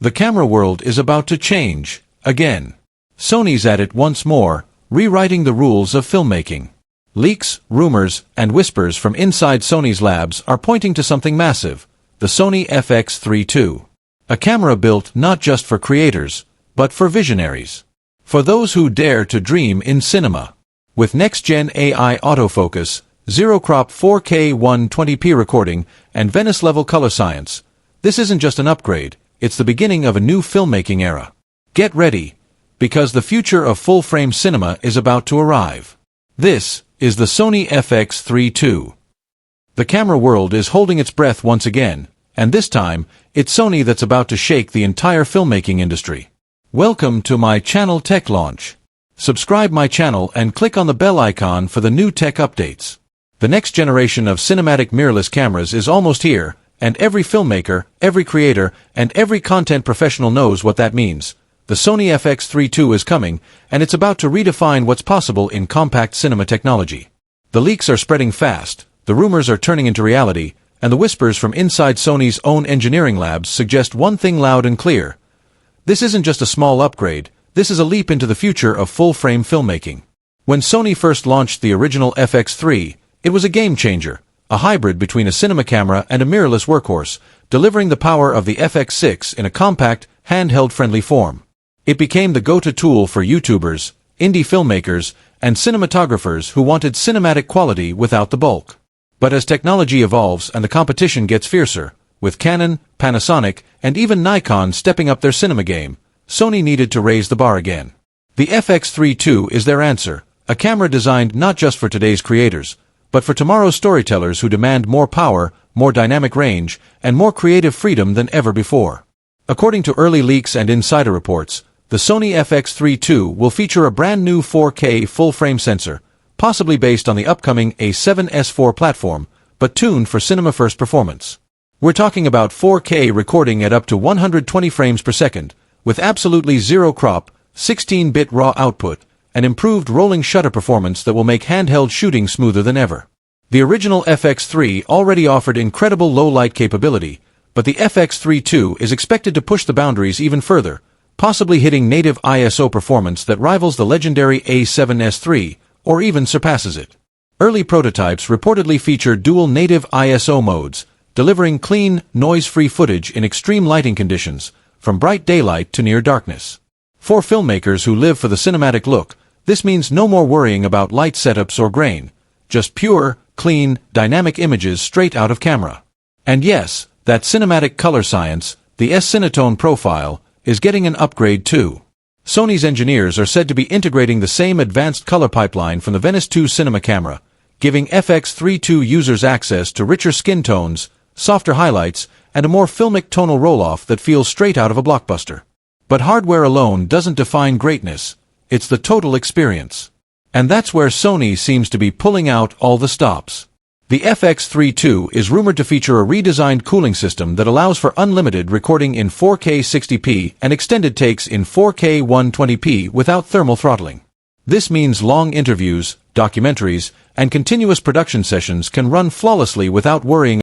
The camera world is about to change, again. Sony's at it once more, rewriting the rules of filmmaking. Leaks, rumors, and whispers from inside Sony's labs are pointing to something massive, the Sony FX3 II. A camera built not just for creators, but for visionaries. For those who dare to dream in cinema. With next-gen AI autofocus, zero-crop 4K 120p recording, and Venice-level color science, this isn't just an upgrade, it's the beginning of a new filmmaking era. Get ready, because the future of full-frame cinema is about to arrive. This is the Sony FX3 II. The camera world is holding its breath once again, and this time, it's Sony that's about to shake the entire filmmaking industry. Welcome to my channel Tech Launch. Subscribe my channel and click on the bell icon for the new tech updates. The next generation of cinematic mirrorless cameras is almost here, and every filmmaker, every creator, and every content professional knows what that means. The Sony FX3 II is coming, and it's about to redefine what's possible in compact cinema technology. The leaks are spreading fast, the rumors are turning into reality, and the whispers from inside Sony's own engineering labs suggest one thing loud and clear. This isn't just a small upgrade, this is a leap into the future of full-frame filmmaking. When Sony first launched the original FX3, it was a game-changer, a hybrid between a cinema camera and a mirrorless workhorse, delivering the power of the FX6 in a compact, handheld-friendly form. It became the go-to tool for YouTubers, indie filmmakers, and cinematographers who wanted cinematic quality without the bulk. But as technology evolves and the competition gets fiercer, with Canon, Panasonic, and even Nikon stepping up their cinema game, Sony needed to raise the bar again. The FX3 II is their answer, a camera designed not just for today's creators, but for tomorrow's storytellers who demand more power, more dynamic range, and more creative freedom than ever before. According to early leaks and insider reports, the Sony FX3 II will feature a brand new 4K full-frame sensor, possibly based on the upcoming A7S4 platform, but tuned for cinema-first performance. We're talking about 4K recording at up to 120 frames per second, with absolutely zero crop, 16-bit raw output, and improved rolling shutter performance that will make handheld shooting smoother than ever. The original FX3 already offered incredible low-light capability, but the FX3 II is expected to push the boundaries even further, possibly hitting native ISO performance that rivals the legendary A7S3, or even surpasses it. Early prototypes reportedly feature dual native ISO modes, delivering clean, noise-free footage in extreme lighting conditions, from bright daylight to near darkness. For filmmakers who live for the cinematic look, this means no more worrying about light setups or grain, just pure, clean, dynamic images straight out of camera. And yes, that cinematic color science, the S-Cinetone profile, is getting an upgrade too. Sony's engineers are said to be integrating the same advanced color pipeline from the Venice 2 cinema camera, giving FX3 II users access to richer skin tones, softer highlights, and a more filmic tonal roll-off that feels straight out of a blockbuster. But hardware alone doesn't define greatness, it's the total experience. And that's where Sony seems to be pulling out all the stops. The FX3 II is rumored to feature a redesigned cooling system that allows for unlimited recording in 4K 60p and extended takes in 4K 120p without thermal throttling. This means long interviews, documentaries, and continuous production sessions can run flawlessly without worrying